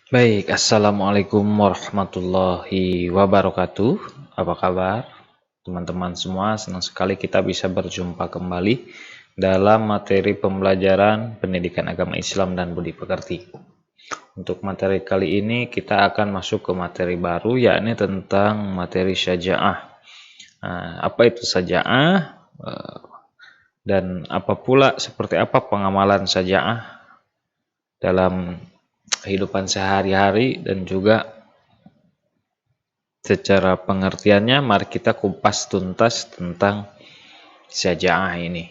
Baik, Assalamualaikum warahmatullahi wabarakatuh. Apa kabar teman-teman semua? Senang sekali kita bisa berjumpa kembali dalam materi pembelajaran pendidikan agama Islam dan budi pekerti. Untuk materi kali ini kita akan masuk ke materi baru, yakni tentang materi syaja'ah. Apa itu syaja'ah? Dan seperti apa pengamalan syaja'ah dalam kehidupan sehari-hari, dan juga secara pengertiannya mari kita kupas tuntas tentang syaja'ah ini.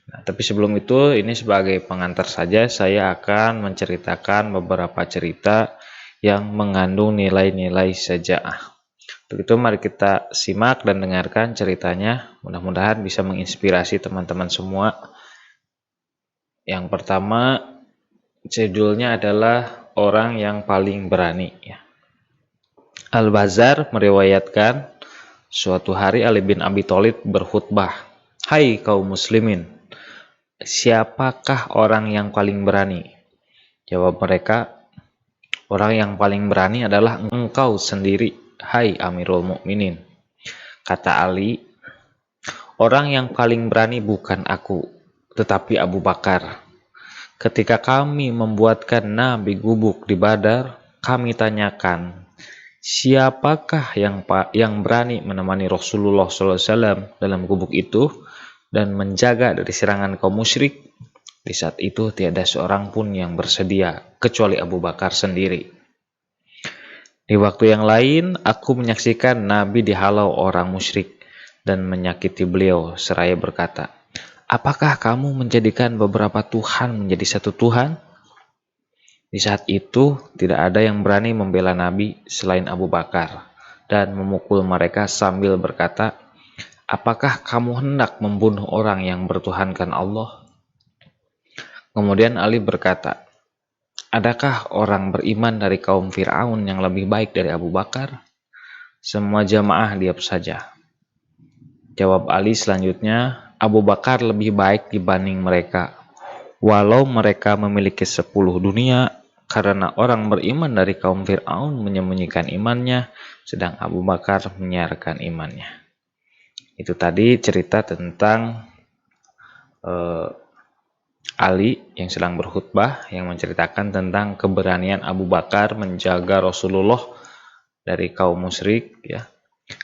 Tapi sebelum itu, ini sebagai pengantar saja, saya akan menceritakan beberapa cerita yang mengandung nilai-nilai syaja'ah. Untuk itu mari kita simak dan dengarkan ceritanya, mudah-mudahan bisa menginspirasi teman-teman semua. Yang pertama, judulnya adalah orang yang paling berani. Al-Bazzar meriwayatkan, suatu hari Ali bin Abi Thalib berkhutbah, "Hai kaum muslimin, siapakah orang yang paling berani?" Jawab mereka, "Orang yang paling berani adalah engkau sendiri, hai Amirul Mukminin." Kata Ali, "Orang yang paling berani bukan aku, tetapi Abu Bakar. Ketika kami membuatkan Nabi gubuk di Badar, kami tanyakan, siapakah yang berani menemani Rasulullah SAW dalam gubuk itu dan menjaga dari serangan kaum musyrik? Di saat itu tiada seorang pun yang bersedia kecuali Abu Bakar sendiri. Di waktu yang lain, aku menyaksikan Nabi dihalau orang musyrik dan menyakiti beliau seraya berkata, 'Apakah kamu menjadikan beberapa Tuhan menjadi satu Tuhan?' Di saat itu, tidak ada yang berani membela Nabi selain Abu Bakar dan memukul mereka sambil berkata, 'Apakah kamu hendak membunuh orang yang bertuhankan Allah?' Kemudian Ali berkata, 'Adakah orang beriman dari kaum Fir'aun yang lebih baik dari Abu Bakar?' Semua jamaah diam saja. Jawab Ali selanjutnya, 'Abu Bakar lebih baik dibanding mereka, walau mereka memiliki 10 dunia, karena orang beriman dari kaum Fir'aun menyembunyikan imannya, sedang Abu Bakar menyiarkan imannya.'" Itu tadi cerita tentang Ali yang sedang berkhutbah, yang menceritakan tentang keberanian Abu Bakar menjaga Rasulullah dari kaum musyrik, ya.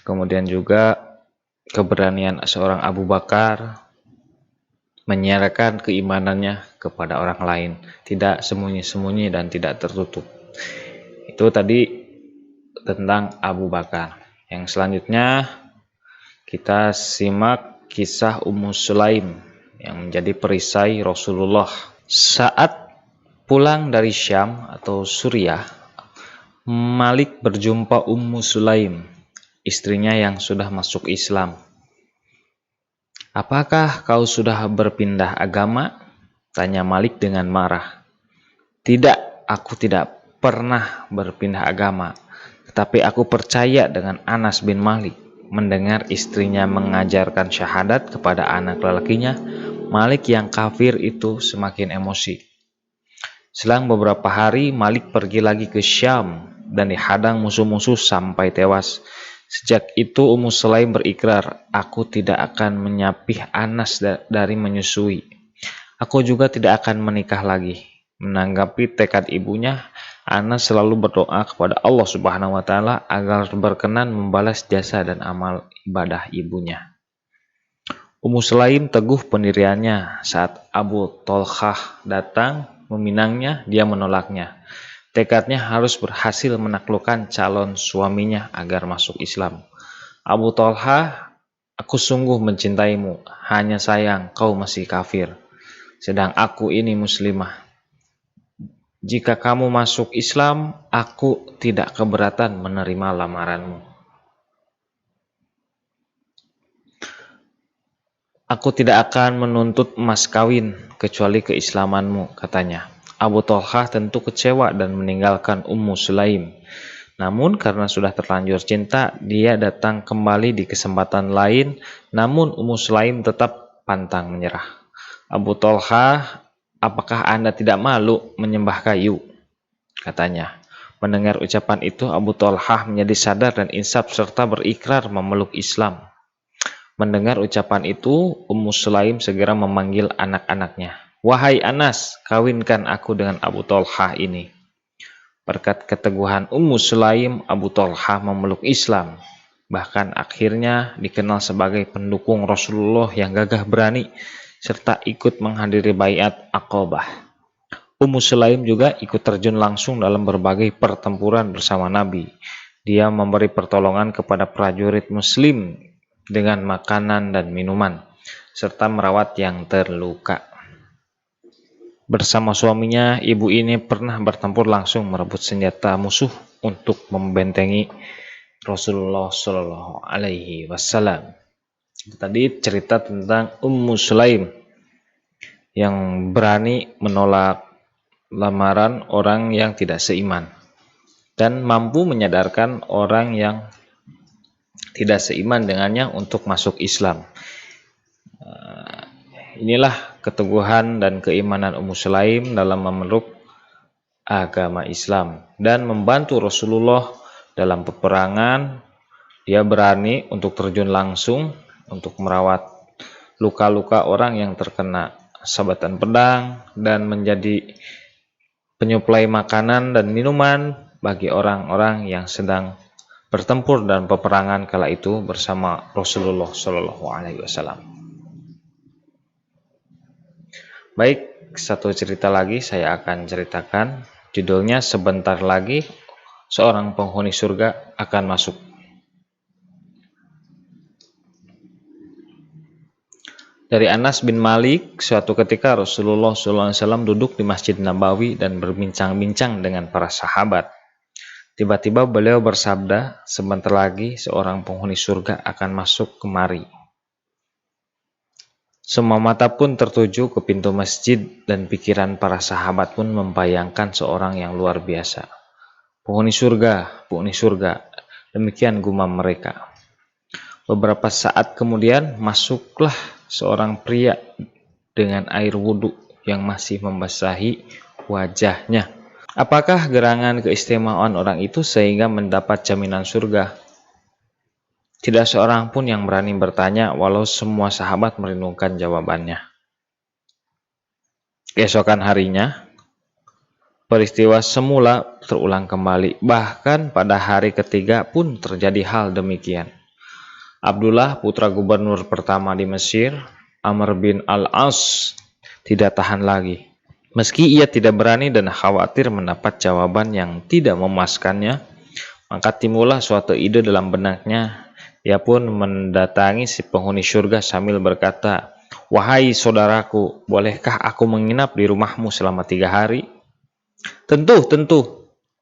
Kemudian juga keberanian seorang Abu Bakar menyiarkan keimanannya kepada orang lain, tidak sembunyi-sembunyi dan tidak tertutup. Itu tadi tentang Abu Bakar. Yang selanjutnya kita simak kisah Ummu Sulaim yang menjadi perisai Rasulullah. Saat pulang dari Syam atau Suriah, Malik berjumpa Ummu Sulaim, istrinya yang sudah masuk Islam. "Apakah kau sudah berpindah agama?" tanya Malik dengan marah. "Tidak, aku tidak pernah berpindah agama, tetapi aku percaya dengan Anas bin Malik." Mendengar istrinya mengajarkan syahadat kepada anak lelakinya, Malik yang kafir itu semakin emosi. Selang beberapa hari, Malik pergi lagi ke Syam dan dihadang musuh-musuh sampai tewas. Sejak itu Ummu Sulaim berikrar, "Aku tidak akan menyapih Anas dari menyusui. Aku juga tidak akan menikah lagi." Menanggapi tekad ibunya, Anas selalu berdoa kepada Allah Subhanahu wa Ta'ala agar berkenan membalas jasa dan amal ibadah ibunya. Ummu Sulaim teguh pendiriannya. Saat Abu Thalhah datang meminangnya, dia menolaknya. Tekadnya harus berhasil menaklukkan calon suaminya agar masuk Islam. "Abu Thalhah, aku sungguh mencintaimu, hanya sayang kau masih kafir, sedang aku ini muslimah. Jika kamu masuk Islam, aku tidak keberatan menerima lamaranmu. Aku tidak akan menuntut emas kawin kecuali keislamanmu," katanya. Abu Thalhah tentu kecewa dan meninggalkan Ummu Sulaim. Namun karena sudah terlanjur cinta, dia datang kembali di kesempatan lain, namun Ummu Sulaim tetap pantang menyerah. "Abu Thalhah, apakah Anda tidak malu menyembah kayu?" katanya. Mendengar ucapan itu, Abu Thalhah menjadi sadar dan insaf serta berikrar memeluk Islam. Mendengar ucapan itu, Ummu Sulaim segera memanggil anak-anaknya. "Wahai Anas, kawinkan aku dengan Abu Thalhah ini." Berkat keteguhan Ummu Sulaim, Abu Thalhah memeluk Islam. Bahkan akhirnya dikenal sebagai pendukung Rasulullah yang gagah berani serta ikut menghadiri baiat Aqabah. Ummu Sulaim juga ikut terjun langsung dalam berbagai pertempuran bersama Nabi. Dia memberi pertolongan kepada prajurit Muslim dengan makanan dan minuman, serta merawat yang terluka. Bersama suaminya, ibu ini pernah bertempur langsung merebut senjata musuh untuk membentengi Rasulullah Shallallahu Alaihi Wasallam. Tadi cerita tentang Ummu Sulaim yang berani menolak lamaran orang yang tidak seiman dan mampu menyadarkan orang yang tidak seiman dengannya untuk masuk Islam. Inilah keteguhan dan keimanan Ummu Sulaim dalam memeluk agama Islam dan membantu Rasulullah dalam peperangan. Dia berani untuk terjun langsung untuk merawat luka-luka orang yang terkena sabatan pedang dan menjadi penyuplai makanan dan minuman bagi orang-orang yang sedang bertempur dan peperangan kala itu bersama Rasulullah Shallallahu Alaihi Wasallam. Baik, satu cerita lagi saya akan ceritakan. Judulnya Sebentar Lagi Seorang Penghuni Surga Akan Masuk. Dari Anas bin Malik, suatu ketika Rasulullah SAW duduk di Masjid Nabawi dan berbincang-bincang dengan para sahabat. Tiba-tiba beliau bersabda, "Sebentar lagi seorang penghuni surga akan masuk kemari." Semua mata pun tertuju ke pintu masjid dan pikiran para sahabat pun membayangkan seorang yang luar biasa. Penghuni surga, demikian gumam mereka. Beberapa saat kemudian masuklah seorang pria dengan air wudhu yang masih membasahi wajahnya. Apakah gerangan keistimewaan orang itu sehingga mendapat jaminan surga? Tidak seorang pun yang berani bertanya, walau semua sahabat merindukan jawabannya. Keesokan harinya, peristiwa semula terulang kembali. Bahkan pada hari ketiga pun terjadi hal demikian. Abdullah, putra gubernur pertama di Mesir, Amr bin Al-As, tidak tahan lagi. Meski ia tidak berani dan khawatir mendapat jawaban yang tidak memuaskannya, maka timbullah suatu ide dalam benaknya. Ia pun mendatangi si penghuni surga sambil berkata, "Wahai saudaraku, bolehkah aku menginap di rumahmu selama 3 hari?" Tentu,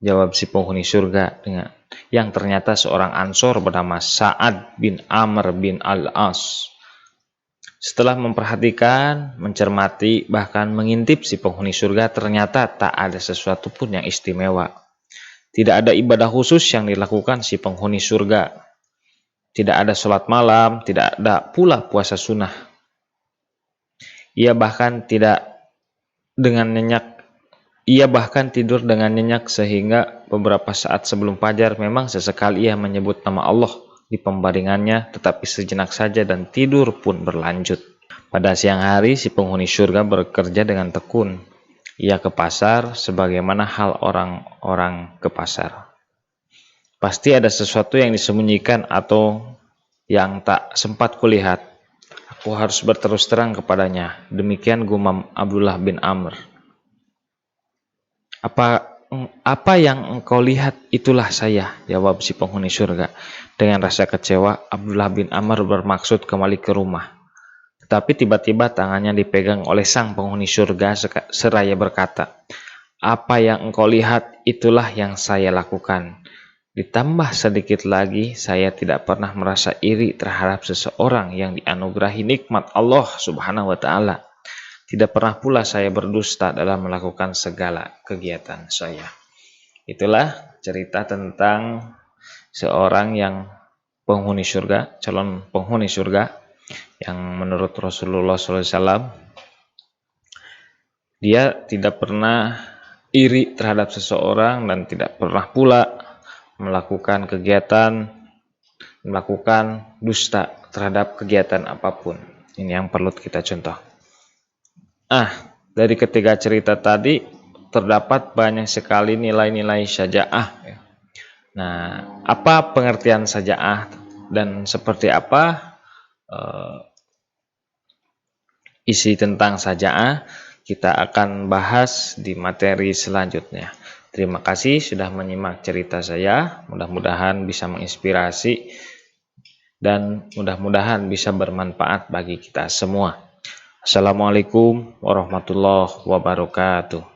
jawab si penghuni surga dengan yang ternyata seorang Ansor bernama Sa'ad bin Amr bin Al-As. Setelah memperhatikan, mencermati, bahkan mengintip si penghuni surga, ternyata tak ada sesuatu pun yang istimewa. Tidak ada ibadah khusus yang dilakukan si penghuni surga. Tidak ada sholat malam, tidak ada pula puasa sunnah. Ia bahkan tidur dengan nyenyak sehingga beberapa saat sebelum fajar memang sesekali ia menyebut nama Allah di pembaringannya, tetapi sejenak saja dan tidur pun berlanjut. Pada siang hari, si penghuni surga bekerja dengan tekun. Ia ke pasar sebagaimana hal orang-orang ke pasar. Pasti ada sesuatu yang disembunyikan atau yang tak sempat kulihat. Aku harus berterus terang kepadanya. Demikian gumam Abdullah bin Amr. Apa yang engkau lihat itulah saya, jawab si penghuni surga. Dengan rasa kecewa, Abdullah bin Amr bermaksud kembali ke rumah. Tetapi tiba-tiba tangannya dipegang oleh sang penghuni surga seraya berkata, "Apa yang engkau lihat itulah yang saya lakukan. Ditambah sedikit lagi, saya tidak pernah merasa iri terhadap seseorang yang dianugerahi nikmat Allah Subhanahu wa Ta'ala. Tidak pernah pula saya berdusta dalam melakukan segala kegiatan saya." Itulah cerita tentang seorang yang penghuni surga, calon penghuni surga, yang menurut Rasulullah SAW dia tidak pernah iri terhadap seseorang dan tidak pernah pula melakukan dusta terhadap kegiatan apapun. Ini yang perlu kita contoh. Dari ketiga cerita tadi terdapat banyak sekali nilai-nilai syaja'ah. Nah, apa pengertian syaja'ah dan seperti apa isi tentang syaja'ah kita akan bahas di materi selanjutnya. Terima kasih sudah menyimak cerita saya. Mudah-mudahan bisa menginspirasi dan mudah-mudahan bisa bermanfaat bagi kita semua. Assalamualaikum warahmatullahi wabarakatuh.